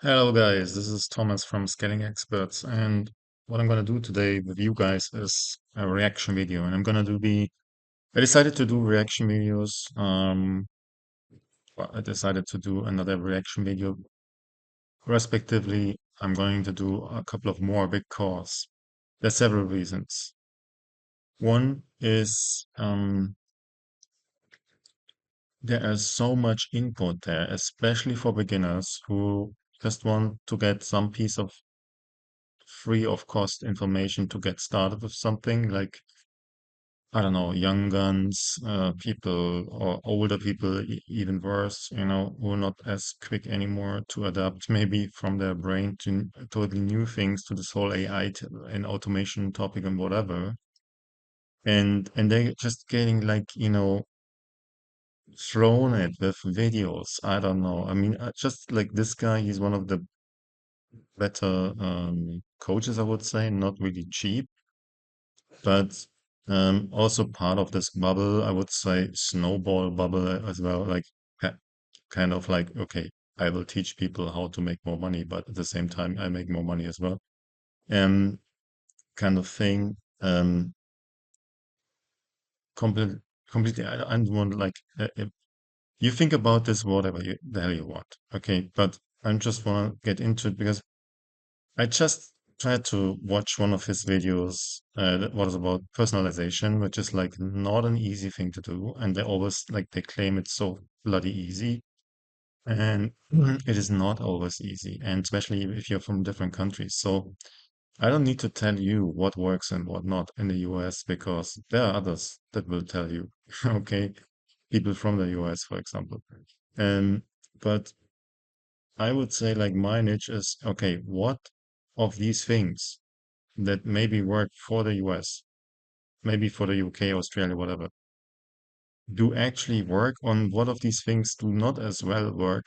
Hello guys, this is Thomas from Scaling Experts, and what I'm gonna do today with you guys is a reaction video. And I decided to do reaction videos. I decided to do another reaction video. Respectively, I'm going to do a couple of more because there's several reasons. One is there is so much input there, especially for beginners who just want to get some piece of free of cost information to get started with something like, I don't know, young guns, people or older people, even worse, who are not as quick anymore to adapt maybe from their brain to totally new things, to this whole AI and automation topic and whatever. And they just getting like, thrown at with videos. I don't know. I mean, just like this guy, he's one of the better coaches, I would say, not really cheap, but also part of this bubble, I would say snowball bubble as well, like ki- kind of like, okay, I will teach people how to make more money, but at the same time, I make more money as well. Um, kind of thing. Complete, completely. I don't want like you think about this whatever the hell you want, okay? But I just want to get into it because I just tried to watch one of his videos that was about personalization, which is like not an easy thing to do. And they always like they claim it's so bloody easy. And it is not always easy. And especially if you're from different countries. So I don't need to tell you what works and what not in the US because there are others that will tell you. Okay. People from the US, for example. Um, but I would say like my niche is okay, what of these things that maybe work for the US, maybe for the UK, Australia, whatever, do actually work on what of these things do not as well work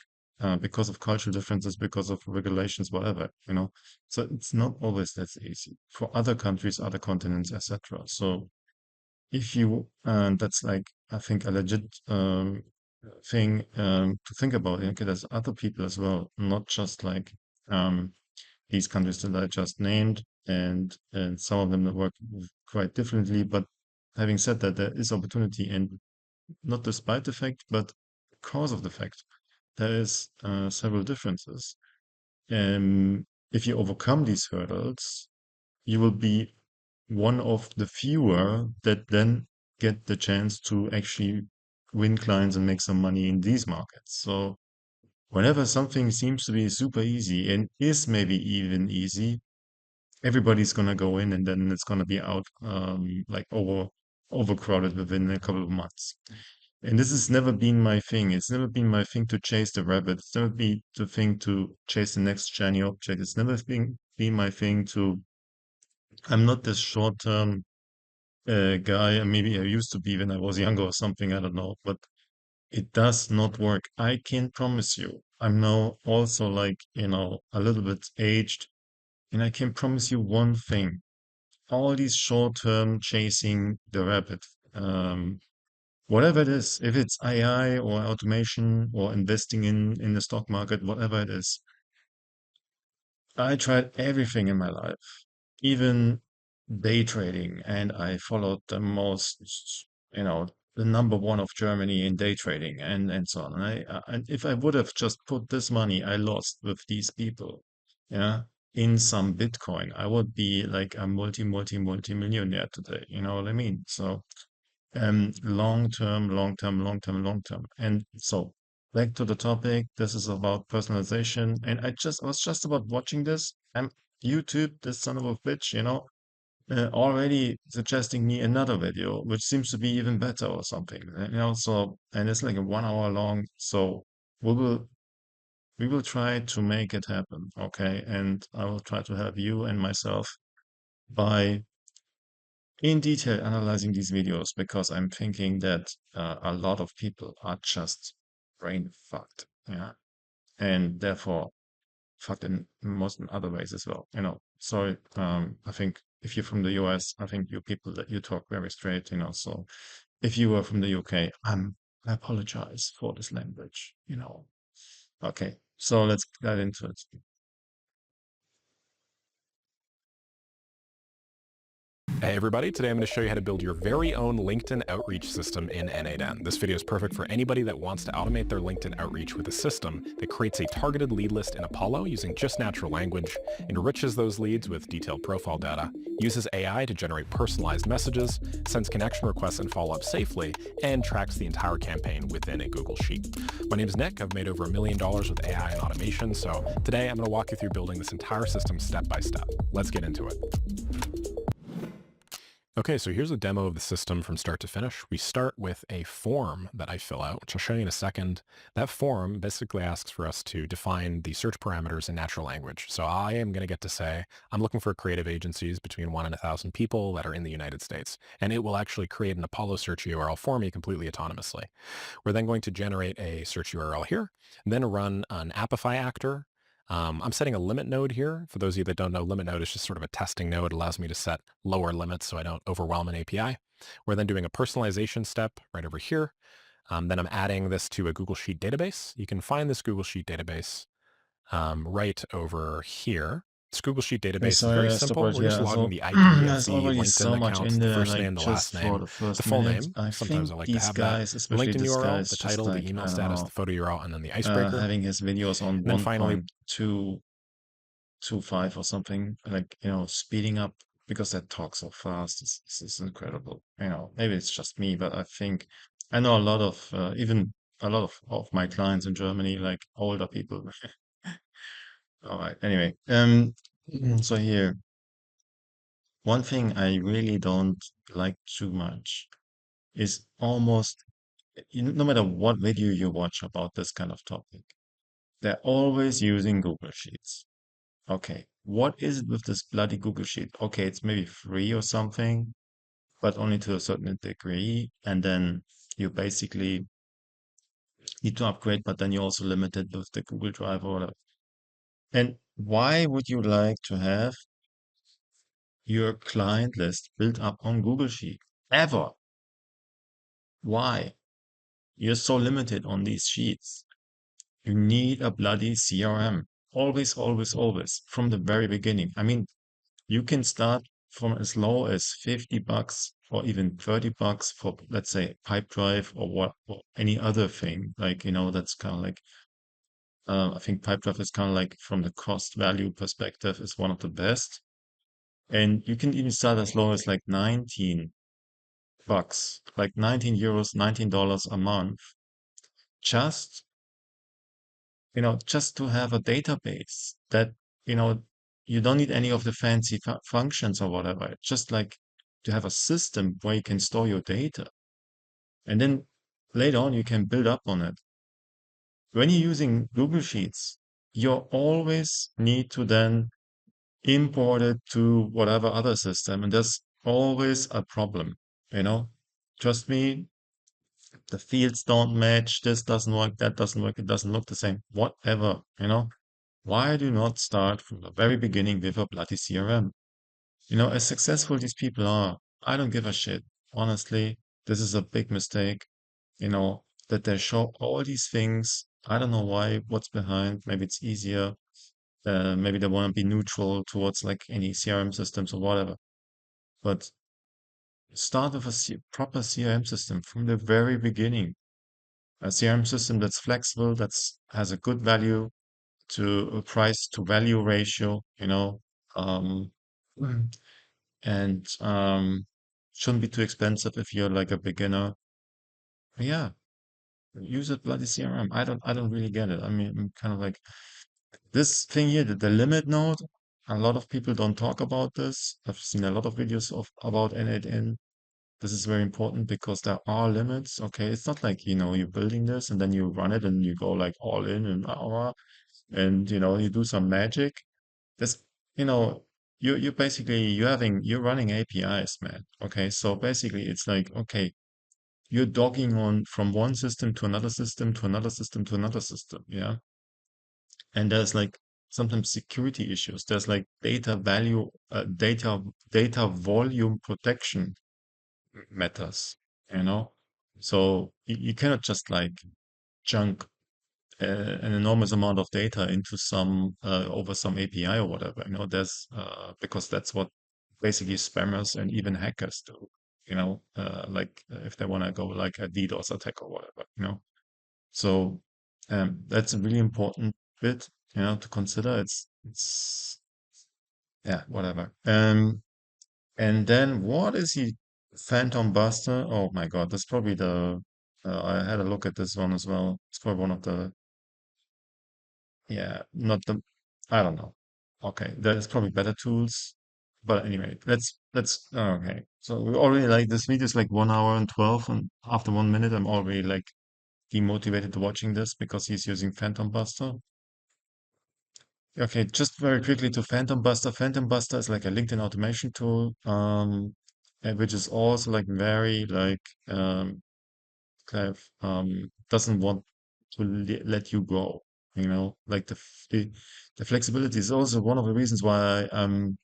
because of cultural differences, because of regulations, whatever. So it's not always that easy for other countries, other continents, etc. So if you, and that's like, I think a legit thing to think about. Okay, there's other people as well, not just like um, these countries that I just named, and some of them that work quite differently. But having said that, there is opportunity, and not despite the fact, but because of the fact, there is several differences. And if you overcome these hurdles, you will be one of the fewer that then get the chance to actually win clients and make some money in these markets. So whenever something seems to be super easy and is maybe even easy, everybody's gonna go in and then it's gonna be out like overcrowded within a couple of months. And this has never been my thing. It's never been my thing to chase the rabbit. It's never been the thing to chase the next shiny object. It's never been my thing to. I'm not this short-term guy. And maybe I used to be when I was younger or something. I don't know, but it does not work. I can promise you. I'm now also like a little bit aged, and I can promise you one thing: all these short-term chasing the rabbit, whatever it is, if it's AI or automation or investing in the stock market, whatever it is, I tried everything in my life, even day trading, and I followed the most, the number one of Germany in day trading and so on. And if I would have just put this money I lost with these people, yeah, in some Bitcoin, I would be like a multi millionaire today. You know what I mean? So long term, long term, long term, long term. And so back to the topic, this is about personalization. And I was just about watching this. And YouTube, this son of a bitch, already suggesting me another video, which seems to be even better or something. So, and it's like a 1 hour long. So we will we will try to make it happen, okay? And I will try to help you and myself by in detail analyzing these videos because I'm thinking that a lot of people are just brain fucked, yeah, and therefore fucked in most in other ways as well. So I think if you're from the US, I think you people that you talk very straight. So if you are from the UK, I apologize for this language. Okay. So let's get into it. Hey everybody, today I'm going to show you how to build your very own LinkedIn outreach system in N8N. This video is perfect for anybody that wants to automate their LinkedIn outreach with a system that creates a targeted lead list in Apollo using just natural language, enriches those leads with detailed profile data, uses AI to generate personalized messages, sends connection requests and follow-up safely, and tracks the entire campaign within a Google Sheet. My name is Nick. I've made over $1 million with AI and automation, so today I'm going to walk you through building this entire system step by step. Let's get into it. Okay, so here's a demo of the system from start to finish. We start with a form that I fill out, which I'll show you in a second. That form basically asks for us to define the search parameters in natural language. So I am going to get to say, I'm looking for creative agencies between 1 and 1,000 people that are in the United States. And it will actually create an Apollo search URL for me completely autonomously. We're then going to generate a search URL here, then run an Apify actor. I'm setting a limit node here. For those of you that don't know, limit node is just sort of a testing node. It allows me to set lower limits so I don't overwhelm an API. We're then doing a personalization step right over here. Then I'm adding this to a Google Sheet database. You can find this Google Sheet database right over here. This Google Sheet Okay, database is very sorry, I stop simple. right We're just here. logging So the ID of there's the already LinkedIn so much account, in the there, first like name, the just last for name, the the first full minute. name. I Sometimes think I like to these have that. guys, The especially LinkedIn this guy, URL, is the just title, the like, email I don't status, know, the photo URL, and then the icebreaker. having his videos on And then finally, 1.25 or something, like, speeding up because that talks so fast is incredible. Maybe it's just me, but I think I know a lot of, even a lot of my clients in Germany, like older people. All right. Anyway, so here, one thing I really don't like too much is almost, no matter what video you watch about this kind of topic, they're always using Google Sheets. Okay, what is it with this bloody Google Sheet? Okay, it's maybe free or something, but only to a certain degree. And then you basically need to upgrade, but then you're also limited with the Google Drive or whatever. And why would you like to have your client list built up on Google Sheet? Ever? Why? You're so limited on these sheets. You need a bloody CRM. Always, always, always. From the very beginning. I mean, you can start from as low as $50 or even $30 for, let's say, Pipedrive or what, or any other thing. Like, that's kind of like, I think Pipedrive is kind of like from the cost value perspective is one of the best. And you can even start as low as like $19, like 19 euros, $19 a month, just, just to have a database that, you know, you don't need any of the fancy functions or whatever. Just like to have a system where you can store your data. And then later on, you can build up on it. When you're using Google Sheets, you always need to then import it to whatever other system. And there's always a problem, you know? Trust me, the fields don't match, this doesn't work, that doesn't work, it doesn't look the same, whatever, Why do you not start from the very beginning with a bloody CRM? As successful these people are, I don't give a shit. Honestly, this is a big mistake, that they show all these things. I don't know why, what's behind. Maybe it's easier. Maybe they want to be neutral towards like any CRM systems or whatever. But start with a proper CRM system from the very beginning. A CRM system that's flexible, that's has a good value to a price to value ratio, um, Mm. and shouldn't be too expensive if you're like a beginner. But yeah, use a bloody CRM. I don't really get it. I mean, I'm kind of like this thing here, the limit node. A lot of people don't talk about this. I've seen a lot of videos about N8N. This is very important because there are limits. Okay, it's not like you're building this and then you run it and you go like all in and you do some magic. This, you know, you basically you're running APIs, man. Okay, so basically it's like, okay, you're dogging on from one system to another system to another system to another system, yeah. And there's like sometimes security issues. There's like data volume protection matters, you know. So you cannot just like junk an enormous amount of data into some over some API or whatever. There's because that's what basically spammers and even hackers do. Like if they want to go like a DDoS attack or whatever. So that's a really important bit, to consider. It's yeah, whatever. And then what is he? Phantom Buster? Oh my God, that's probably the. I had a look at this one as well. It's probably one of the. Yeah, not the. I don't know. Okay, there's probably better tools. But anyway, okay. So we already like this video is like 1 hour and 12, and after 1 minute, I'm already like demotivated to watching this because he's using Phantom Buster. Okay, just very quickly to Phantom Buster. Phantom Buster is like a LinkedIn automation tool, and which is also like very like kind of doesn't want to let you go. Like the flexibility is also one of the reasons why I'm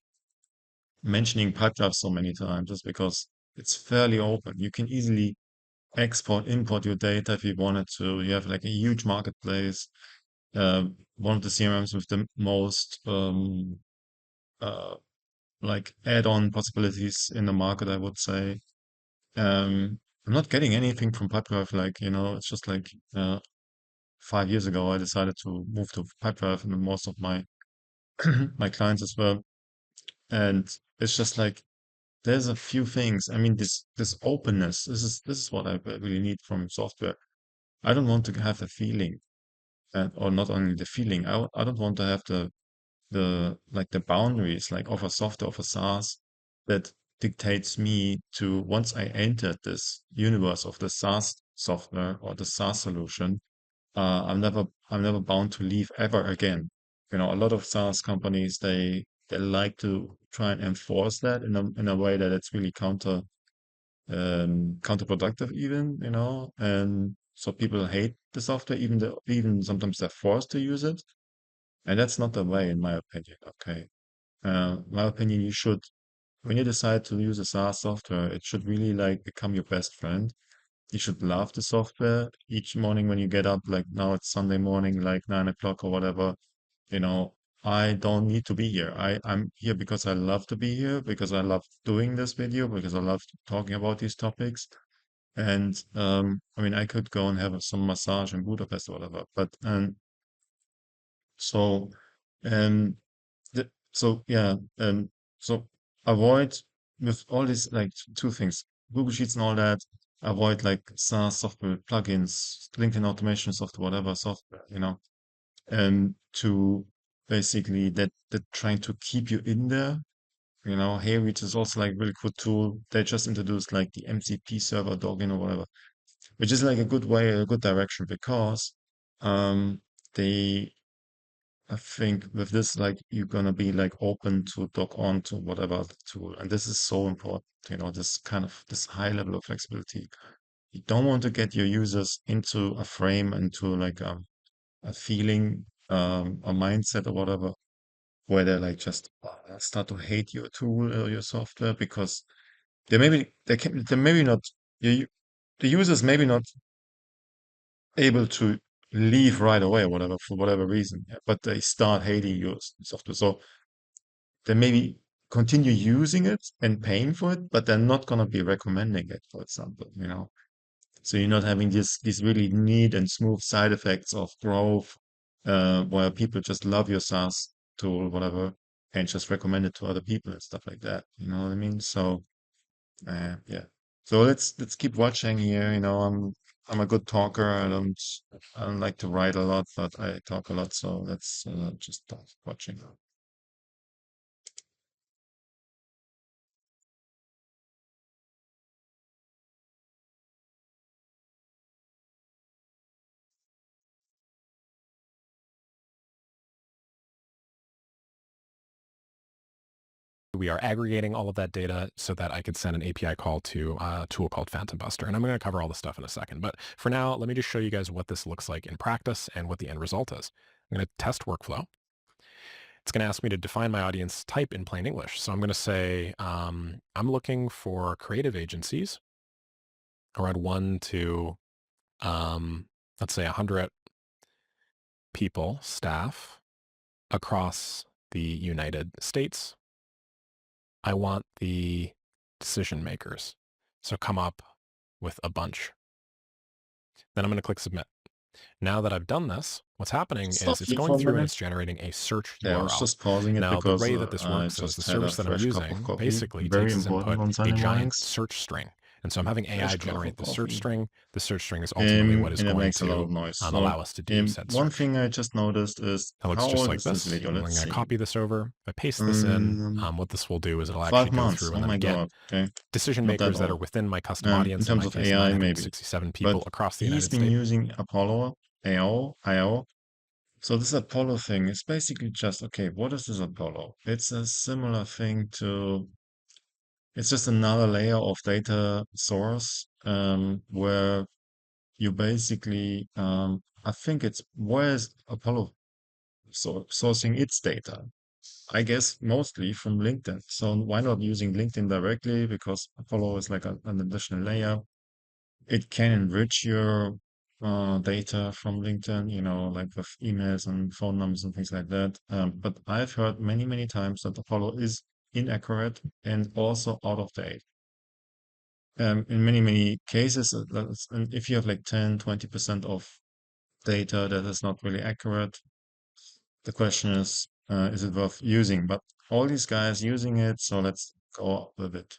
mentioning Pipedrive so many times, just because it's fairly open. You can easily export, import your data if you wanted to. You have like a huge marketplace. One of the CRMs with the most uh, like add-on possibilities in the market, I would say. I'm not getting anything from Pipedrive, like, it's just like 5 years ago, I decided to move to Pipedrive and most of my my clients as well. And it's just like there's a few things. I mean, this openness. This is what I really need from software. I don't want to have the feeling, or not only the feeling. I don't want to have the boundaries like of a software of a SaaS that dictates me to once I entered this universe of the SaaS software or the SaaS solution, I'm never bound to leave ever again. A lot of SaaS companies they like to try and enforce that in a way that it's really counterproductive even, and so people hate the software even sometimes they're forced to use it. And that's not the way, in my opinion. Okay. My opinion, you should, when you decide to use a SaaS software, it should really like become your best friend. You should love the software each morning when you get up, like now it's Sunday morning, like 9 o'clock or whatever. You know, I don't need to be here. I'm here because I love to be here, because I love doing this video, because I love talking about these topics. And I mean, I could go and have some massage in Budapest or whatever, but so um so yeah, so avoid with all these like two things, Google Sheets and all that. Avoid like SaaS software plugins, LinkedIn automation software, whatever software, and to basically that trying to keep you in there. Here, which is also like really cool tool. They just introduced like the MCP server dogging or whatever, which is like a good way, a good direction because they I think with this, like you're gonna be like open to dock on to whatever the tool, and this is so important. This high level of flexibility. You don't want to get your users into a frame, into like a feeling, a mindset or whatever, where they like just start to hate your tool or your software because they're maybe not you, the users maybe not able to leave right away or whatever for whatever reason, yeah, but they start hating your software. So they maybe continue using it and paying for it, but they're not going to be recommending it, for example. So you're not having these really neat and smooth side effects of growth, where people just love your SaaS tool, whatever, and just recommend it to other people and stuff like that. You know what I mean? So yeah. So let's keep watching here. I'm a good talker. I don't like to write a lot, but I talk a lot. So let's just start watching. We are aggregating all of that data so that I could send an API call to a tool called Phantom Buster. And I'm going to cover all this stuff in a second. But for now, let me just show you guys what this looks like in practice and what the end result is. I'm going to test workflow. It's going to ask me to define my audience type in plain English. So I'm going to say, I'm looking for creative agencies around 1 to, let's say 100 people, staff across the United States. I want the decision makers. So come up with a bunch. Then I'm going to click submit. Now that I've done this, what's happening Stop is it's you going for a through and minute. it's generating a search Yeah, I was URL. just pausing it Now, the because way that this I works is the just had a service that I'm fresh cup of using coffee. basically Very takes as important input on a Sunday giant mornings. search string. And so I'm having Fresh AI cup of generate the search coffee. string. The search string is ultimately what is And it going makes a lot of to noise. So, allow us to do said one search. thing I just noticed is That looks how just old like is this this. video? I'm going Let's to see. copy this over. If I paste this in, what this will do is it'll actually Five go months. through Oh and then my get God. Okay. decision Not that makers that are old. within my custom In audience. In terms my of case, AI, maybe. 967 people But across the he's United been States. using Apollo, AO. So this Apollo thing is basically just, okay, what is this Apollo? It's a similar thing to, it's just another layer of data source, where you basically, I think it's, where is Apollo sourcing its data? I guess mostly from LinkedIn. So why not using LinkedIn directly? Because Apollo is like an additional layer. It can enrich your data from LinkedIn, like with emails and phone numbers and things like that. But I've heard many, many times that Apollo is inaccurate and also out of date. In many, many cases, and if you have like 10, 20% of data that is not really accurate, the question is it worth using? But all these guys using it, so let's go with it.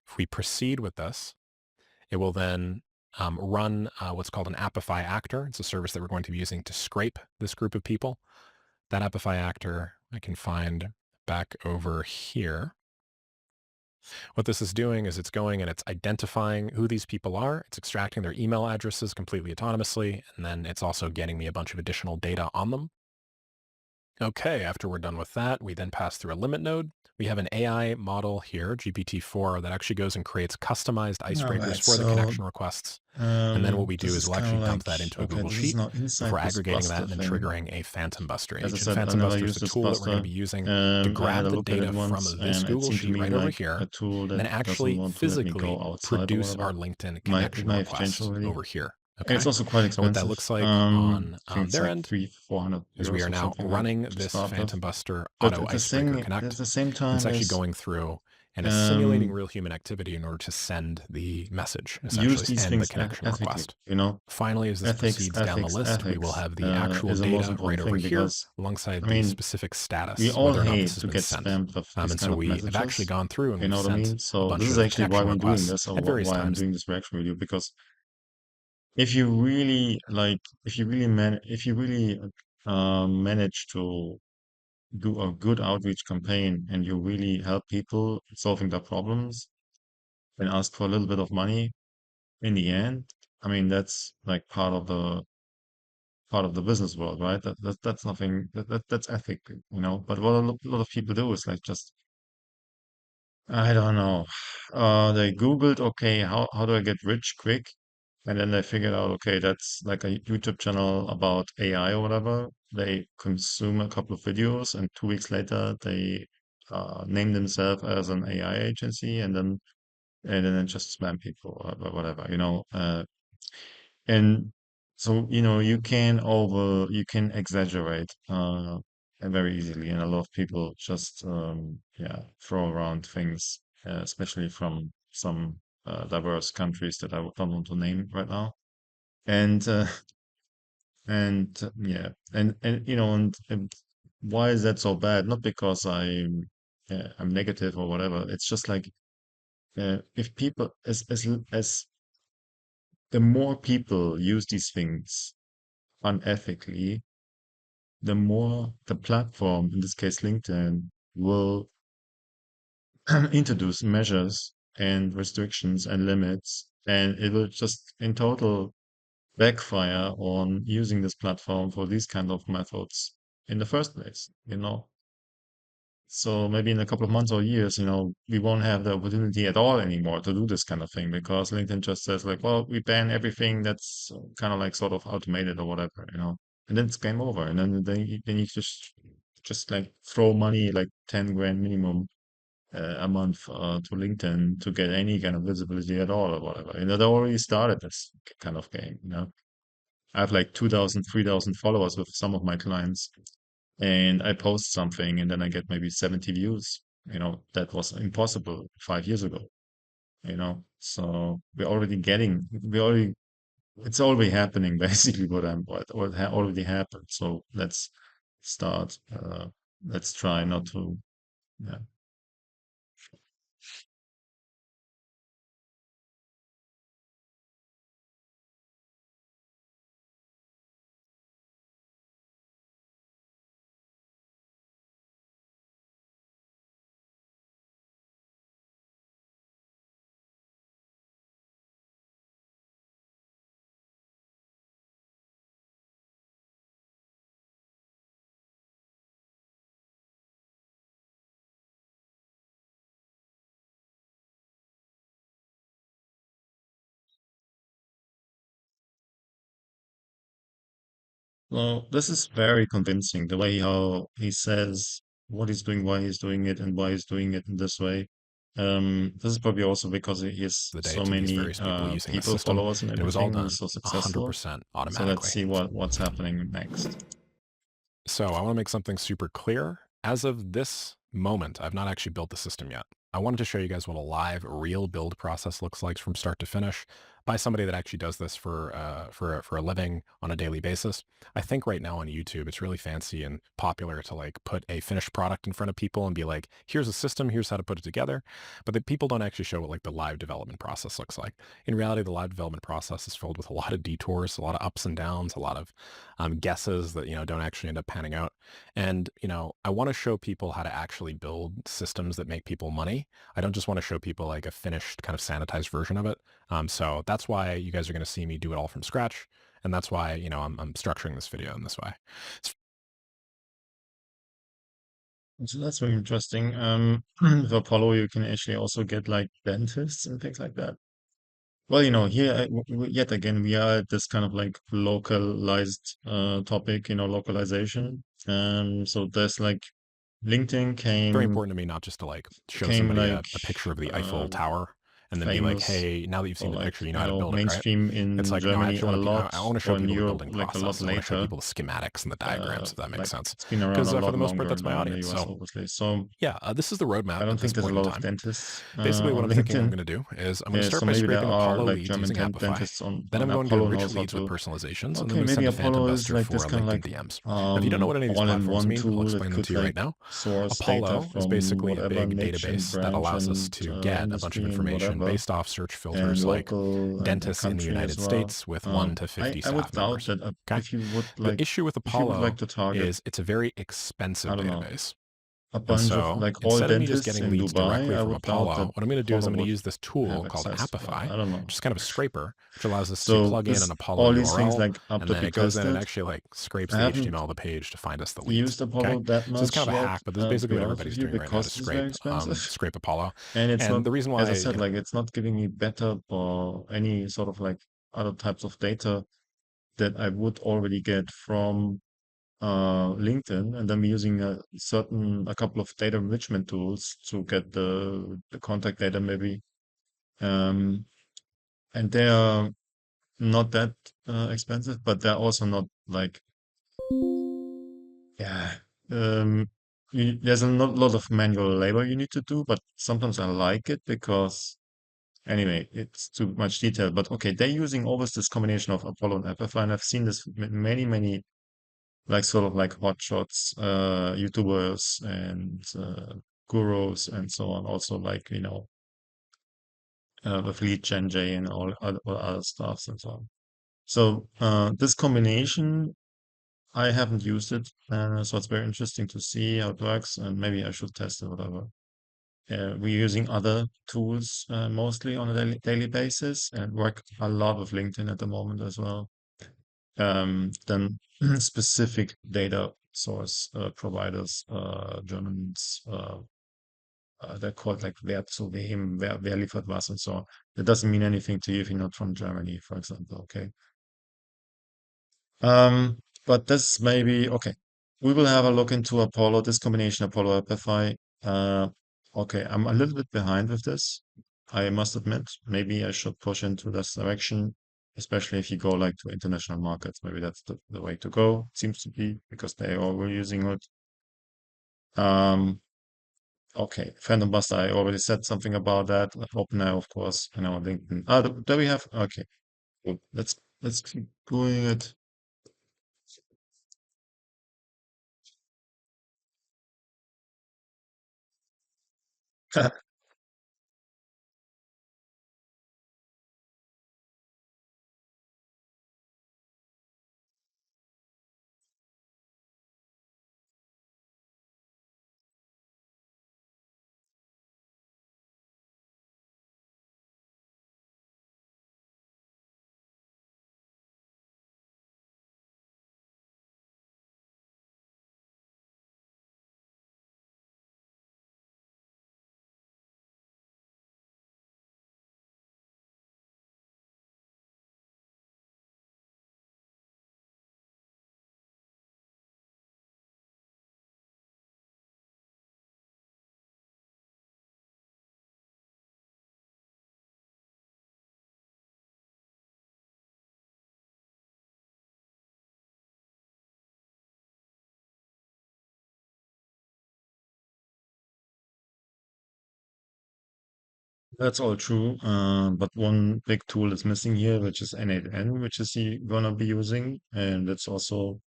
If we proceed with this, it will then run what's called an Appify actor. It's a service that we're going to be using to scrape this group of people. That Appify actor I can find back over here. What this is doing is it's going and it's identifying who these people are. It's extracting their email addresses completely autonomously, and then it's also getting me a bunch of additional data on them. Okay, after we're done with that, we then pass through a limit node. We have an AI model here, GPT-4, that actually goes and creates customized All icebreakers right, for the so connection requests. And then what we do this is is we'll kind actually of dump like, that into a okay, Google this is Sheet now inside before this aggregating that Buster and then thing. triggering a Phantom Buster As I agent. said, I Phantom never Buster is used the this tool that we're going to Buster. be using to I had grab a the look at it data from once, this and it Google seemed to Sheet me right over like here, a tool and that then doesn't actually want to let me go physically outside or produce whatever. our LinkedIn It connection might have changed request already. over here. And it's Okay. also quite And what that expensive. looks like on I think it's their like end 400 is we euros are or now something like running to this start with. Phantom Buster But auto the icebreaker thing at connect. the same And it's time actually is, going through and is simulating um, real human activity in order to send the message, use essentially, these and the things connection ethically, request. Finally, as this ethics, proceeds down the ethics, list, we will ethics, have the actual is the most data right important over thing here because, alongside I the mean, specific we status, all whether or not this hate has to been get sent. spammed with these And so kind of we have actually messages. gone through and You we've know what I sent mean? a So bunch this is of actually why connection we're doing requests this, or at various why I'm times. doing this reaction video, because if you really like, if you really manage to do a good outreach campaign and you really help people solving their problems and ask for a little bit of money in the end, I mean, that's like part of the business world, right? That's nothing that's ethical, But what a lot of people do is like just, I don't know. They Googled, okay, how do I get rich quick? And then they figured out, okay, that's like a YouTube channel about AI or whatever. They consume a couple of videos, and 2 weeks later, they name themselves as an AI agency, and then just spam people or whatever, And so, you can exaggerate very easily, and a lot of people just yeah, throw around things, especially from some diverse countries that I don't want to name right now. And yeah, and why is that so bad? Not because I'm negative or whatever. It's just like, if people as the more people use these things unethically, the more the platform, in this case LinkedIn, will introduce measures and restrictions and limits, and it will just in total backfire on using this platform for these kind of methods in the first place, you know? So maybe in a couple of months or years, we won't have the opportunity at all anymore to do this kind of thing because LinkedIn just says like, well, we ban everything that's kind of like sort of automated or whatever, and then it's game over. And then you just like throw money like 10 grand minimum a month to LinkedIn to get any kind of visibility at all or whatever. And it already started this kind of game. I have like 2,000, 3,000 followers with some of my clients, and I post something and then I get maybe 70 views. That was impossible 5 years ago. So it's already happening basically what already happened. So start, let's try not to, yeah. Well, this is very convincing, the way how he says what he's doing, why he's doing it, and why he's doing it in this way. This is probably also because he has The day so to these many various people using the people, system, followers, and and it was all everything, and he's done so successful. 100% So let's automatically. see what's happening next. So I want to make something super clear. As of this moment, I've not actually built the system yet. I wanted to show you guys what a live, real build process looks like from start to finish by somebody that actually does this for a living on a daily basis. I think right now on YouTube, it's really fancy and popular to like put a finished product in front of people and be like, "Here's a system, here's how to put it together." But the people don't actually show what like the live development process looks like. In reality, the live development process is filled with a lot of detours, a lot of ups and downs, a lot of guesses that don't actually end up panning out. And I want to show people how to actually build systems that make people money. I don't just want to show people like a finished kind of sanitized version of it. So that's why you guys are going to see me do it all from scratch, and that's why I'm structuring this video in this way. So that's very interesting. With Apollo, you can actually also get like dentists and things like that. Well, here yet again we are at this kind of like localized topic, localization. So there's like LinkedIn Very came important to me not just to like show came somebody like a picture of the Eiffel um, Tower and then be like, famous, hey, now that you've seen or the like picture, you know how to build it, right? mainstream It's in like, no, I Germany actually a want to, lot, I want to show or in people the Europe building like a lot process. I want to show later. people the schematics and the diagrams, if that makes Like sense. it's been around Because a for lot the most part, longer that's my now in the audience. US, So obviously. So yeah, this is the roadmap I don't at this think there's a point in lot of time. dentists Basically, what on I'm thinking I'm LinkedIn. going to do is I'm going to Yeah, start so by maybe there scraping are Apollo like leads German using Apify. dentists on Then I'm going to Apollo enrich knows how leads with to. personalizations, and then Okay, we maybe send a phantom Apollo is buster like this for kind of LinkedIn like DMs. Now, if you don't know what any of these platforms all-in-one mean, I'll tool that explain them could to you right like now. source data Apollo is from basically a whatever big niche and database that branch allows us and to get a bunch of industry and information whatever, based off search and filters like local and dentists in the country as United well. States with 1 to I 50 I would staff doubt members. that Okay. The issue with if you would like Apollo to target, is it's a very I expensive don't know, database. a And bunch of so like all instead of me just dentists getting in leads Dubai, directly I from would doubt that Apollo, what I'm going to do is Apollo I'm going to would use this tool have called access to that. Apify, I don't which know. is kind of a scraper, which allows us to So plug in an this Apollo all these things URL, like up and to then be it goes in and tested. actually like scrapes I the haven't HTML of the page to find us the leads. used Okay. Apollo that So it's kind much of a yet, hack, but this is to basically be what honest with everybody's you, doing right now to because it's very expensive. scrape Apollo. And it's And not, the reason as I why, said, like it's not giving me better or any sort of like other types of data that I would already get from LinkedIn, and I'm using a couple of data enrichment tools to get the contact data maybe. Um, and they are not that expensive, but they're also not like, yeah, um, there's a lot of manual labor you need to do, but sometimes I like it because anyway, it's too much detail. But okay, they're using always this combination of Apollo and Epify, and I've seen this many like sort of like hotshots, YouTubers and gurus and so on. Also like, with Lead Gen J and all other stuffs and so on. So this combination, I haven't used it, so it's very interesting to see how it works, and maybe I should test it, whatever. We're using other tools mostly on a daily basis, and work a lot with LinkedIn at the moment as well. than specific data source providers, Germans, they're called like wer zu wem, wer liefert was and so on. That doesn't mean anything to you if you're not from Germany, for example, okay? But this maybe, okay. We will have a look into Apollo, this combination Apollo Epify. Okay, I'm a little bit behind with this. I must admit, maybe I should push into this direction, especially if you go like to international markets. Maybe that's the way to go, seems to be, because they all were using it. Okay, Phantom Buster, I already said something about that. OpenAI, of course, and our LinkedIn. There we have, okay, good. Let's keep going it. That's all true. But one big tool is missing here, which is N8N, which is he gonna be using, and it's also,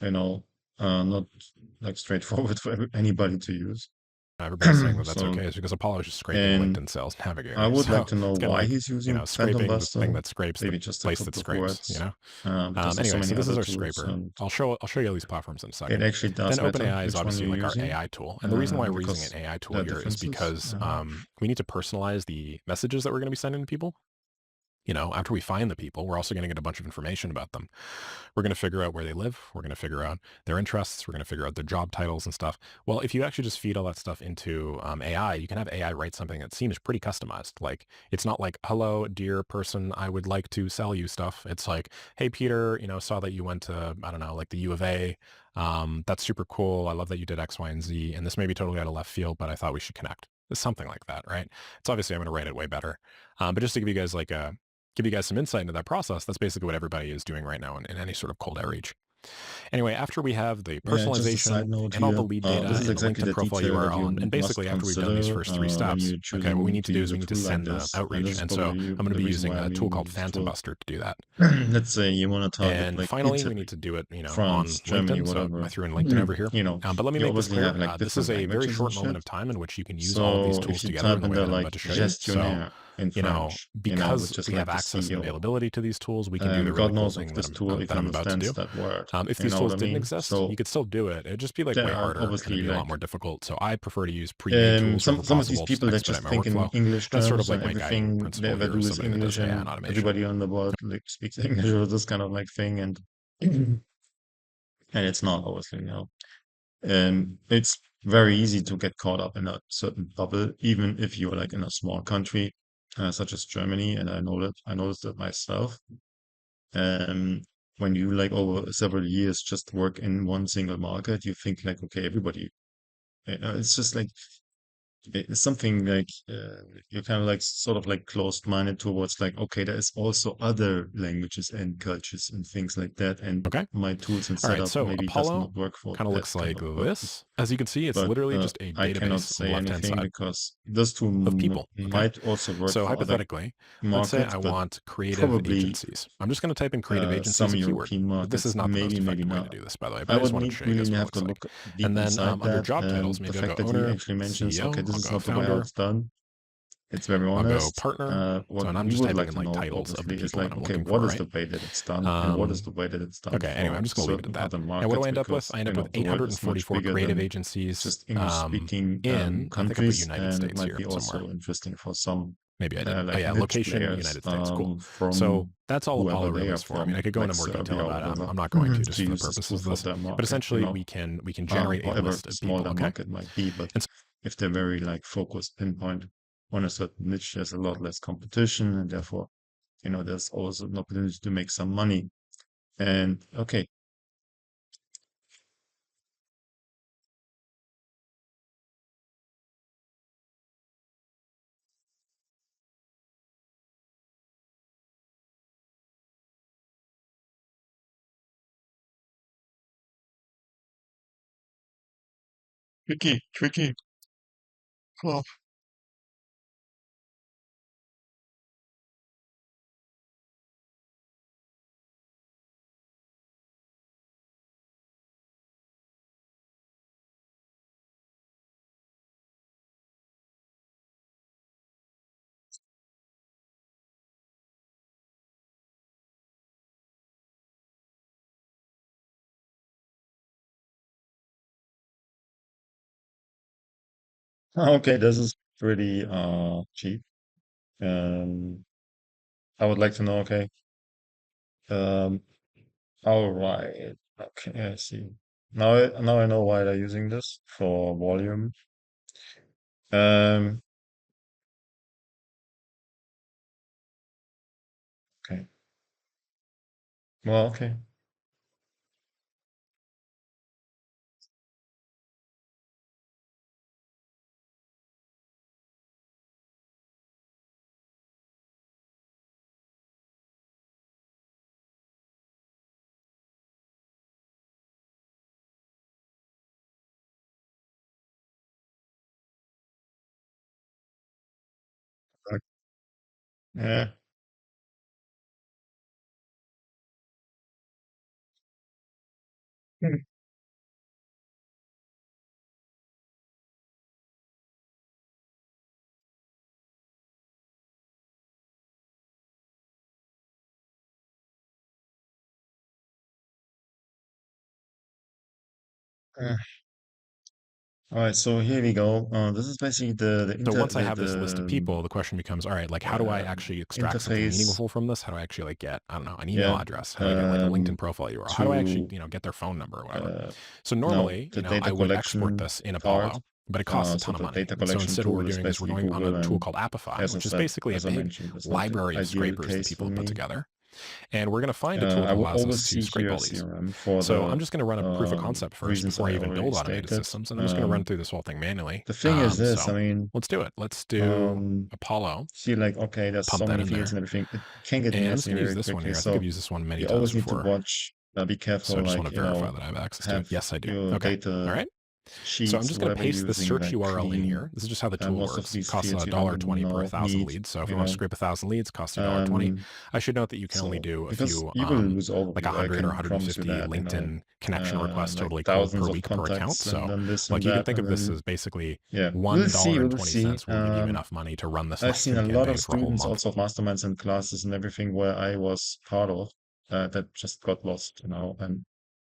you know, not like straightforward for anybody to use. Everybody's saying that that's So, okay. It's because Apollo is just scraping and LinkedIn Sales I Navigator. would like So to know it's kind of why like, he's using Phantom scraping the thing Buster, that scrapes the maybe just a place that couple of scrapes, words, because there's so Anyway, so many this other is our tools, scraper. and I'll show you all these platforms in a it second. actually Then does matter OpenAI is which one obviously you're like our using, AI tool. And the reason why we're using an because AI tool there are here is differences. because we need to personalize the messages that we're going to be sending to people. After we find the people, we're also going to get a bunch of information about them. We're going to figure out where they live. We're going to figure out their interests. We're going to figure out their job titles and stuff. Well, if you actually just feed all that stuff into AI, you can have AI write something that seems pretty customized. Like, it's not like, hello, dear person, I would like to sell you stuff. It's like, hey, Peter, saw that you went to, I don't know, like the U of A. That's super cool. I love that you did X, Y, and Z. And this may be totally out of left field, but I thought we should connect. Something like that, right? It's obviously I'm going to write it way better. But just to give you guys some insight into that process, that's basically what everybody is doing right now in any sort of cold outreach. Anyway, after we have the Yeah, just a side personalization note and all here. the lead This data is and the exactly LinkedIn the profile detail that URL, you and must basically after we've done these consider first three when steps, you're okay, what we choosing need to to do use is a we need to tool like send this. And outreach. this is And so probably I'm going to the be reason using why I'm a tool using called this Phantom tool. Buster to do that. Let's say you want to target And like finally, we need Italy, to do it, on France, Germany, LinkedIn. So I whatever. threw in LinkedIn over here. But let me You make this obviously clear. have like This is different a very languages and short moment shit. of time in which you can use all of these So tools if you together in type the in way there that I'm like about to show you. So, gestionnaire in French, which because is we have like the access and CEO, availability to these tools, we can do the God really cool knows if thing this tool that even I'm about to understands do. that word. If You these know what tools I didn't mean? exist, you So could still do it. It'd just be like there way are harder and it'd obviously be a lot like more difficult. So I prefer to use pre-made tools wherever some of these possible just people to that expedite just my think in workflow. English That's sort of terms like and my guiding everything principle they here do as is somebody that does English AI and and automation. everybody on the world like speaks English or this kind of like thing and and it's not obviously. It's very easy to get caught up in a certain bubble, even if you're like in a small country, such as Germany, and I noticed that myself. Um, when you like over several years just work in one single market, you think like, okay, everybody, it's just like it's something like you're kind of like sort of like closed-minded towards like, okay, there is also other languages and cultures and things like that, and Okay. my tools and All right. setup So maybe does Apollo not work for kind of that looks kind like of purpose. this. As you can see, it's But literally just a I cannot database on the say left-hand anything side because this tool of people. Okay. might also work So for other hypothetically, let's say markets, I but want creative probably agencies. I'm just going to type in creative agencies some a keyword. European This is markets, not the most maybe, maybe effective way to not. do this, by the way, but I I just would wanted to show you really guys what it have to looks like. look deep And then inside under that, job titles, and the maybe I'll fact go that he owner, actually mentions, okay, CEO, this I'll is go not the way how founder, it's done. It's very I'll go honest. partner. So, What and I'm we just would typing like in to like know, titles of the obviously, is people that like, I'm okay, looking what for, is right? the way that it's done, and what is Um, the way that it's done okay, anyway, for I'm just going to leave it at certain that. other And what do I markets? end up with? Because, I end up with the world is much 844 bigger creative than agencies just English-speaking in, I think I put countries, United and it States might here be somewhere. also interesting for some Maybe I didn't. Oh like yeah, niche location, players United States. Cool. So from that's all whoever Apollo they really are is for. I mean, I from, could go like into more detail Serbia or about it. whatever, I'm not going to just to for the use this tool purposes of for this. their But market, essentially, we can generate a however list of small people. their Okay. market might be. But And if they're very like focused, pinpoint on a certain niche, there's a lot less competition, and therefore, there's also an opportunity to make some money. And okay, tricky, tricky. Well, okay, this is pretty cheap. Um, I would like to know, okay, um, all right, okay, I see. Now I know why they're using this for volume. Um, okay, well, okay. Yeah. Uh, all right, so here we go. This is basically so once I have this list of people, the question becomes, all right, like how do I um, actually extract something interface. meaningful from this? How do I actually like get, I don't know, an email Yeah. address? How do I get like a LinkedIn profile URL? How do I actually, To get their phone number or whatever? uh, So now normally, the I data would export collection this in part. Apollo, but it costs a So ton of the money. data And so collection instead what we're tool is doing is we're basically going on a Google, tool and called Apify, as I which is said, basically a as I big mentioned, it's not the library of ideal scrapers that case people for have put me. together. And we're going to find a tool I that will allows us to oversee scrape here all these. CRM for So the I'm just going to run a proof of concept first reasons before I I even already build automated stated. systems. And I'm just going to run through this whole thing manually. The thing is this, I So mean, let's do it. Let's do um, Apollo, see, like, okay, there's pump so that many in fields there. and everything. It can get And I'm just messy going to use very this one quickly. here. I think I've So used this one many you times always need to before. watch, be So I careful, just want like, to verify that I have access to it. have Yes, I do. your Okay. All data right. So I'm sheets, just going to whatever paste you're the using, search like URL in clean. here. This is just how the tool Most of works. these Costs fields a you don't dollar even twenty per know, thousand need, leads. So if you you want to know. scrape 1,000 leads, costs you $1.20. Um, I should note that you can only so do a because few, you will lose like overview, I 100 or can promise you 150 that, LinkedIn connection requests like totally cold per thousands of week per account. contacts and So then this like and you can that, think and of this then as basically yeah, we'll see. $1.20 will give you enough money to run this I've seen a LinkedIn lot of campaign for a whole students month. also of masterminds and classes and everything where I was part of, that just got lost, and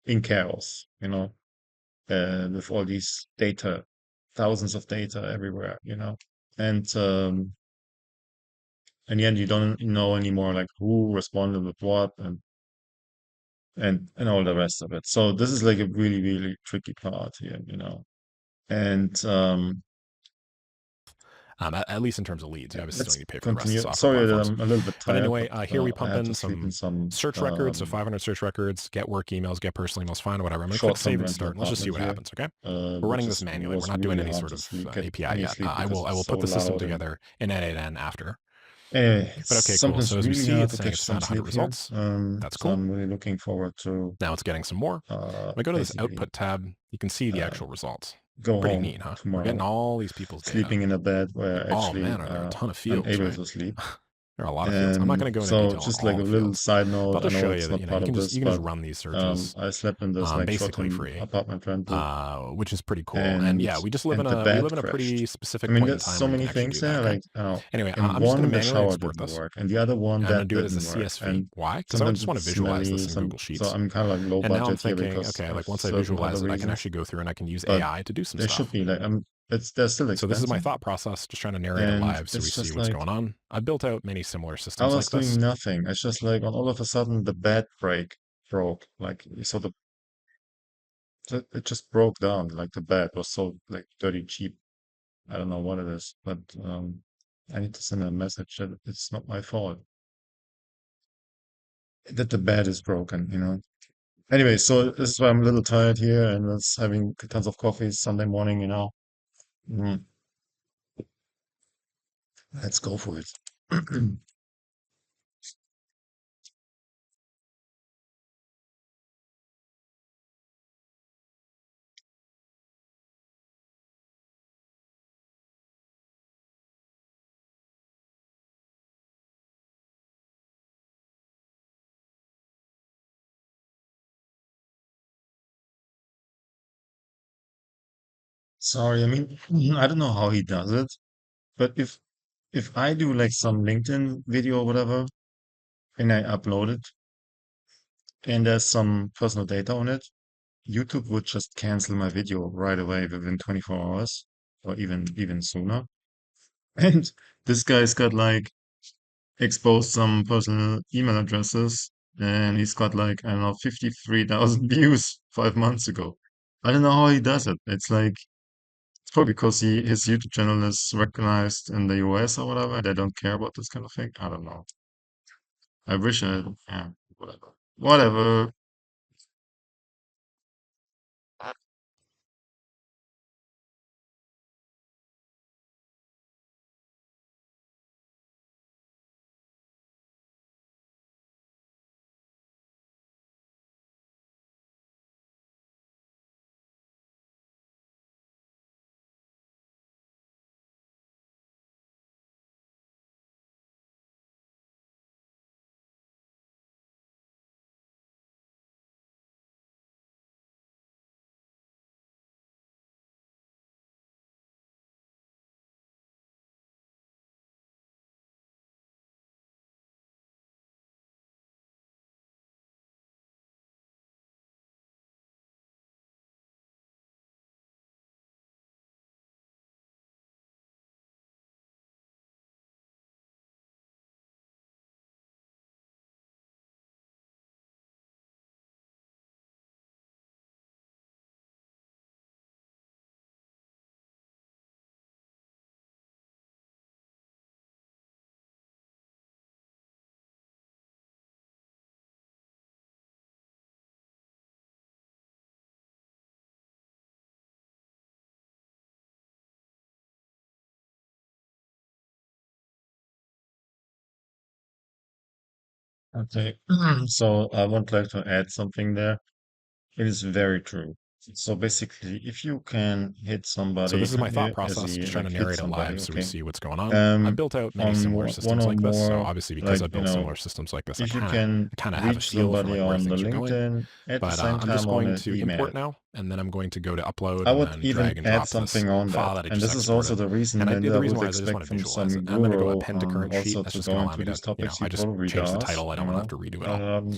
in chaos, with all these data, thousands of data everywhere, and in the end, you don't know anymore like who responded with what, and all the rest of it. So this is like a really, really tricky part here, and At least in terms of leads. You obviously still let's need to pay for the rest of the continue. software Sorry that platforms. I'm a little bit But tired, anyway, but here we I pump had in to sleep in some some search records. So 500 search records, get work emails, get personal emails, fine, whatever. I'm going to click short-term save and rental start. And let's just see apartment what here, happens. Okay. We're which running this is manually. We're was not doing really any hard sort to of sleep, get API any yet. sleep I because will it's so put the system loud, and together in N8N after. it's But okay, cool. So sometimes as we really see, hard it's to saying catch it's some found 100 sleep here. results. That's So cool. I'm really looking forward to Now it's getting some more. If I go to this basically output tab, you can see the uh, actual results. go Pretty home neat, huh? We're getting tomorrow, all these people's data. sleeping in a bed where Oh actually man, are there a ton of I'm fields, able right? to sleep. There are a lot of fields. I'm not And going to go into so detail on just like all a the little fields, side but note, I'll I just know show you it's that not part of this, you can just but run these searches I slept in this like basically short-term free, apartment rental, which is pretty cool. And and yeah, the we bed live in a crashed. pretty I specific mean, point in there's time so where you many can actually things do that. there. Okay. Like, Anyway, in I'm just going one to the manually shower export didn't this, work, and the other one and I'm going that to do it as a didn't work, CSV. and Why? Because I sometimes just want to it's visualize smelly. this in Google So Sheets. I'm kind of like low And now I'm budget here thinking, because okay, of like once I certain other visualize it, I can reasons. actually go through and I can use But AI to do some there should stuff. be like they're still So this is my expensive. thought process, just trying to narrate it And live so we it's see just what's like going on. I built out many similar I systems was like doing this. nothing. It's just like all of a sudden the bed broke. Like so it just broke down. Like the bed was so like dirty cheap. I don't know what it is, but I need to send a message that it's not my fault that the bed is broken, you know. Anyway, so this is why I'm a little tired here and was having tons of coffee Sunday morning, you know. Mm, let's go for it. Sorry, I mean, I don't know how he does it, but if I do like some LinkedIn video or whatever and I upload it and there's some personal data on it, YouTube would just cancel my video right away within 24 hours or even sooner. And this guy's got like exposed some personal email addresses and he's got like, I don't know, 53,000 views 5 months ago. I don't know how he does it. It's like, it's probably because his YouTube channel is recognized in the US or whatever. They don't care about this kind of thing. I don't know. I wish yeah, whatever. Whatever. Okay. So I would like to add something there. It is very true. So basically, if you can hit So this somebody, is my thought as process, he just trying like to hit narrate it somebody, live so we okay, see what's going on. I built out many on similar one systems or like this. So more, obviously, because like, I built similar systems like this, if you can I kind of have a reach feel for somebody like where on the things are going. LinkedIn at the But same I'm just time on going an to import email. now, and then I'm going to go to upload I and would then even drag and add drop this something on that. file that I And just this is also exported. the reason, And and the I reason would why is I just want expect to from visualize some it. And I'm going to go guru append to current sheet. also That's to just go going to allow into me to, these topics. I He just probably change the does, title. I you don't want to have know. to redo it all. Um,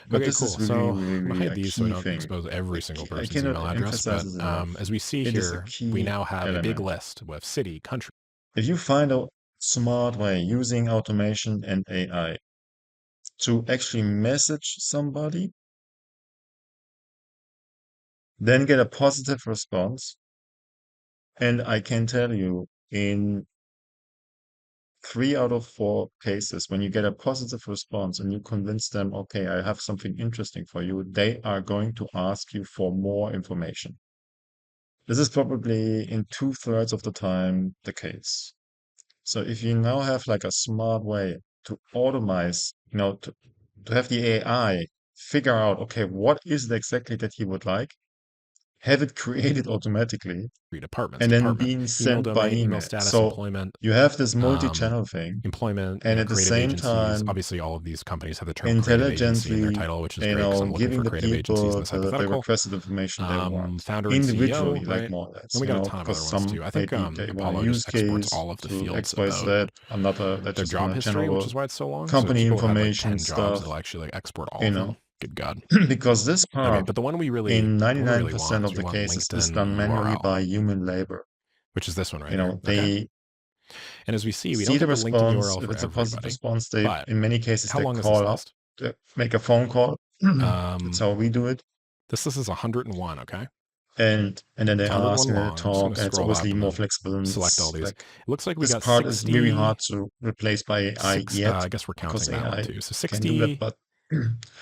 but Okay, this is cool. really, So really, I'm gonna really hide a these so I key don't thing. expose every single I person's cannot email address. emphasize But this enough. as we see It is a here, we key now have a big element. list with city, country. If you find a smart way using automation and AI to actually message somebody, then get a positive response, and I can tell you in 3 out of 4 cases, when you get a positive response and you convince them, okay, I have something interesting for you, they are going to ask you for more information. This is probably in 2/3 of the time the case. So if you now have like a smart way to automate, to have the AI figure out, okay, what is it exactly that he would like, have it created automatically, Departments, and then department, being email sent by domain, email email. status, So employment, you have this um, multi-channel thing, employment, and at the creative same agencies. time, Obviously, all of these companies have the term creative agency in their intelligently, title, which is great because I'm looking giving for the creative agencies in people this the hypothetical. requested information they want Founder and CEO, individually, like right? more or less, Then we got a ton of because other ones some too. I think maybe they want a Apollo use just exports case all of the to fields about XYZ, another they their just job want a history, which general is why it's so long. So if company people have like information 10 jobs, stuff, they'll actually like export all you of know, them. Good God. because this Okay, part but the one we in really want 99% is of we the want cases is LinkedIn done manually URL. by human labor. which is this one right You here. know, Okay. they And as we see, we see don't the get the LinkedIn response. URL If for it's a positive everybody, response, they but in many cases how they long does this call up, last? make a phone call. That's Um, how we do it. this is 101. Okay. And then they It's ask 101 and they long. I'm just going talk, to and it's scroll obviously up and more then flexible. And select all it's these. like It looks like we this got part is very hard 60, to replace by AI six. yet I guess we're because counting that one AI too. So can do that, 60, but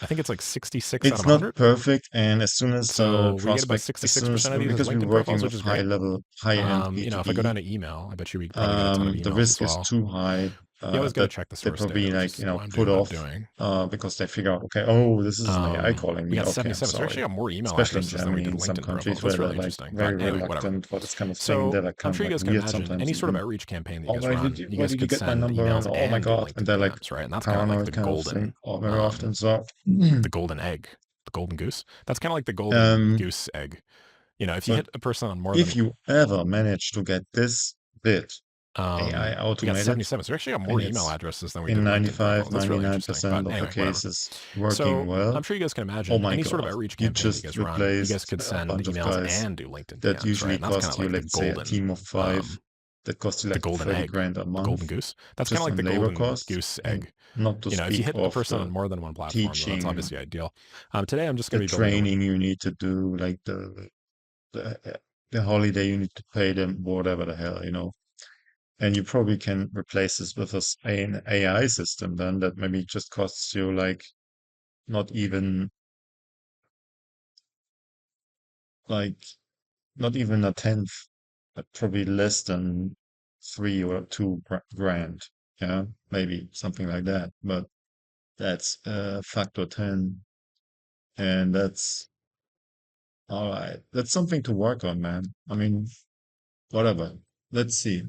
I think it's like 66 out it's of not 100. perfect. And as soon as the So we get about prospect, as soon as 66% of these as because we're LinkedIn working profiles, which with is high great. level, high end If I go down B2B, to email, I bet you we probably get a ton of the emails as risk is well. too high, You always got to that check the they source probably data, which like, is what I'm put not off, doing. because they figure out, okay, oh, this is an AI calling We me. got Okay, I'm 77. So we sorry. actually got more email Especially in addresses than we Germany, did in some LinkedIn countries profiles. where That's they're really like interesting. But very anyway, whatever. reluctant for this kind of thing. So They're like I'm kind of sure you like guys can weird imagine sometimes any sort of even. outreach campaign that you Oh, guys run, you where guys did you could get my send number? And emails oh my and do God. And LinkedIn they're like PMs, right? And that's kind of like the paranoid kind of thing. golden, Oh, very often. So, the golden egg, the golden goose. That's kind of like the golden um, goose egg. If you but hit a person on more than if you ever manage to get this bit AI we got automated, 77. So we actually got more and email it's addresses than we in did LinkedIn profiles. 95, That's really interesting. But 99% of the anyway, whatever. cases working So well, I'm sure you guys can oh imagine my any sort of God, outreach you campaign that you just guys run, you guys replaced could a send bunch of emails guys and do LinkedIn that PMs, right? usually And that's kind cost of you, like let's say, a team of five that cost you the like golden 30 egg, grand a the month golden goose. That's kind of just like on the labor golden costs, goose and egg. not to If you speak hit a of person on the more than one platform, then that's teaching, obviously ideal. Today, I'm just the going to be building a training you need to do, like the holiday you need to pay them, whatever the hell. And you probably can replace this with an AI system then that maybe just costs you like not even like not even a tenth, probably less than 3 or 2 grand. Yeah, maybe something like that. But that's factor 10, and that's all right. That's something to work on, man. I mean, whatever. Let's see.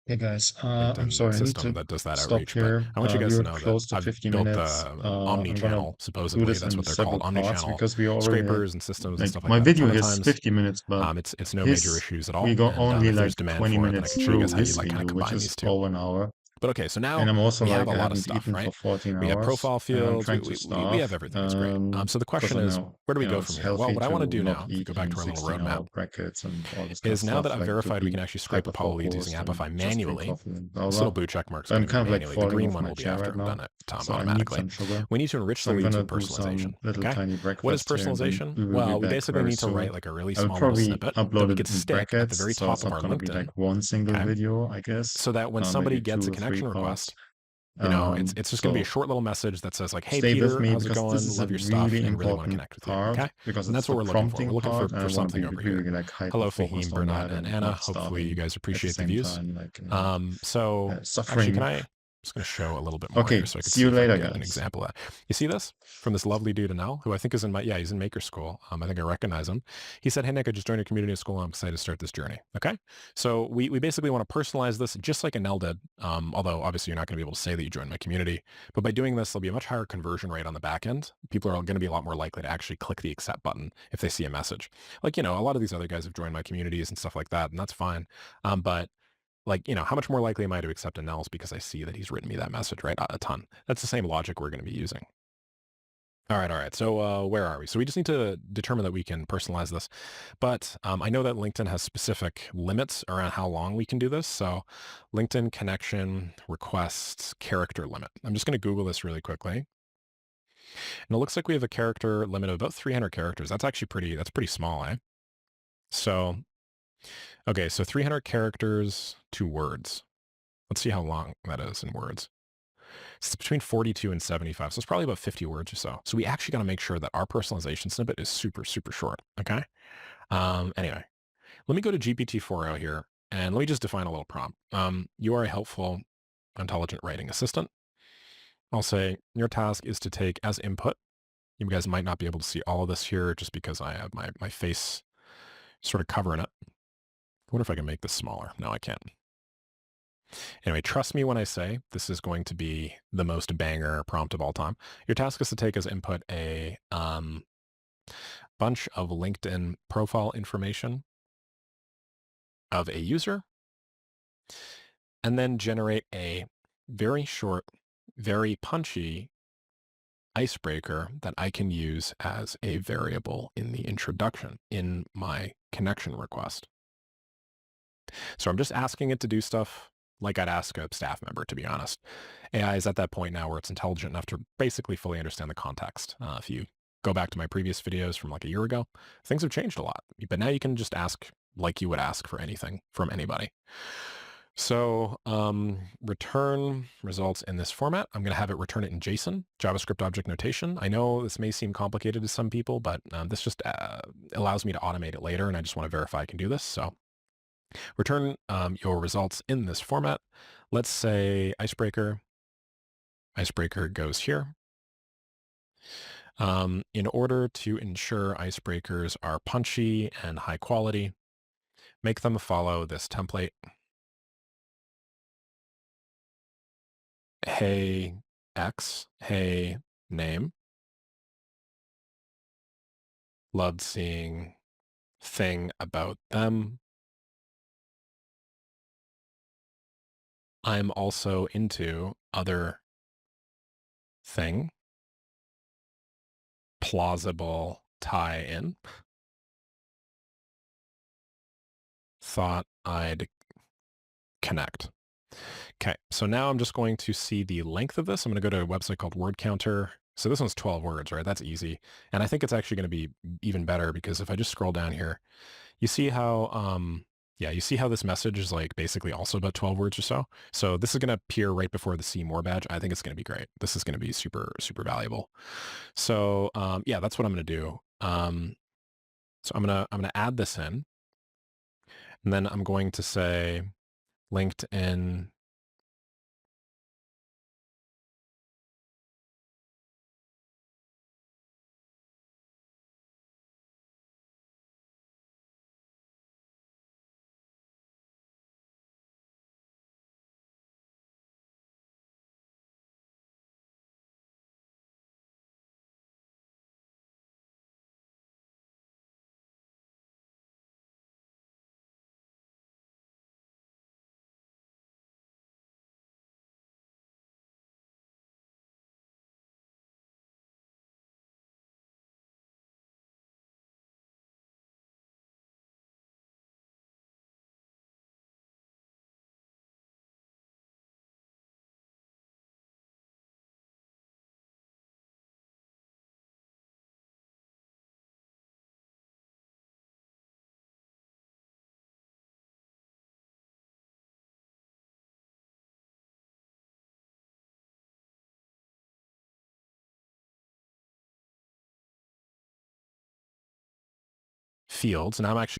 Hey guys, I'm LinkedIn sorry, I need system to that does that stop outreach. But here. I want you guys to We're know that close to I've 50 built minutes. the I'm gonna omni-channel, do supposedly. this That's in what they're called, several parts omni-channel because we already had, scrapers and systems and like, stuff like my that a video ton of here is times. 50 minutes, but It's no major his, issues at we all. got And only if like there's demand 20 for it, then I minutes can show you through guys how you his like kind of video, which combine is these two. over an hour. But okay, so And now I'm also we have like, a I lot of haven't stuff, eaten for right? 14 We have hours profile and I'm fields. trying to We starve, have everything. It's great. So the because I question is, know, where do we go it's from here? Well, healthy what I want to to do not now, if we eat go back in to our little roadmap, 16-hour brackets and all this kind of is now that stuff, I've like to verified we can be actually scrape Apollo leads using hyper-focused and Amplify just drink manually. coffee and blah, This blah. little blue check mark is But going I'm to be kind of like manually. The falling green off one my will be chair after right I've done now. it So I need automatically. some sugar. We need to enrich So the I'm leads gonna with do personalization. some little Okay. tiny What is breakfast here and then personalization? we will be Well, we back basically very need to write soon. like a really I will small little probably snippet that upload we it could in stick at the brackets, very so top it's of not our gonna be like LinkedIn. one single Okay. video, I guess. So that when somebody Maybe gets two a or three connection parts. request, it's just going to be a So short little message that says like, "Hey stay with Peter, me how's it because this going? is a Love your stuff really and really want to important connect with you." part Okay, because and it's that's what the we're looking for. We're prompting looking part, and I for want to something be over here. really like Hello, hyper focused Fahim, on Bernard, that and and Anna. not Hopefully, you starving guys at the appreciate the same views. time, like So actually, can suffering. I? I'm just going to show a little bit more here Okay, so I could see see you if I can later, get an guys. example of that. You see this from this lovely dude Anel, who I think is in he's in Maker School. I think I recognize him. He said, "Hey Nick, I just joined a community of school. I'm excited to start this journey." Okay, so we basically want to personalize this just like Anel did. Although obviously you're not going to be able to say that you joined my community, but by doing this, there'll be a much higher conversion rate on the back end. People are going to be a lot more likely to actually click the accept button if they see a message. Like, a lot of these other guys have joined my communities and stuff like that, and that's fine. But like, how much more likely am I to accept a Nels because I see that he's written me that message, right? A ton. That's the same logic we're going to be using. All right, all right. So where are we? So we just need to determine that we can personalize this. But I know that LinkedIn has specific limits around how long we can do this. So LinkedIn connection requests character limit. I'm just going to Google this really quickly. And it looks like we have a character limit of about 300 characters. That's pretty small, eh? So, okay, so 300 characters to words. Let's see how long that is in words. It's between 42 and 75. So it's probably about 50 words or so. So we actually got to make sure that our personalization snippet is super, super short. Okay. Anyway, let me go to GPT-4o here and let me just define a little prompt. You are a helpful, intelligent writing assistant. I'll say your task is to take as input. You guys might not be able to see all of this here just because I have my face sort of covering it. I wonder if I can make this smaller. No, I can't. Anyway, trust me when I say this is going to be the most banger prompt of all time. Your task is to take as input a bunch of LinkedIn profile information of a user, and then generate a very short, very punchy icebreaker that I can use as a variable in the introduction in my connection request. So I'm just asking it to do stuff like I'd ask a staff member, to be honest. AI is at that point now where it's intelligent enough to basically fully understand the context. If you go back to my previous videos from like a year ago, things have changed a lot. But now you can just ask like you would ask for anything from anybody. So return results in this format. I'm going to have it return it in JSON, JavaScript object notation. I know this may seem complicated to some people, but this just allows me to automate it later, and I just want to verify I can do this. So return your results in this format. Let's say icebreaker. Icebreaker goes here. In order to ensure icebreakers are punchy and high quality, make them follow this template. Hey X, hey name. Loved seeing thing about them. I'm also into other thing. Plausible tie-in. Thought I'd connect. Okay, so now I'm just going to see the length of this. I'm going to go to a website called Word Counter. So this one's 12 words, right? That's easy. And I think it's actually going to be even better because if I just scroll down here, you see how, you see how this message is like basically also about 12 words or so. So this is going to appear right before the See More badge. I think it's going to be great. This is going to be super, super valuable. So yeah, that's what I'm going to do. So I'm going to add this in, and then I'm going to say LinkedIn fields, and I'm actually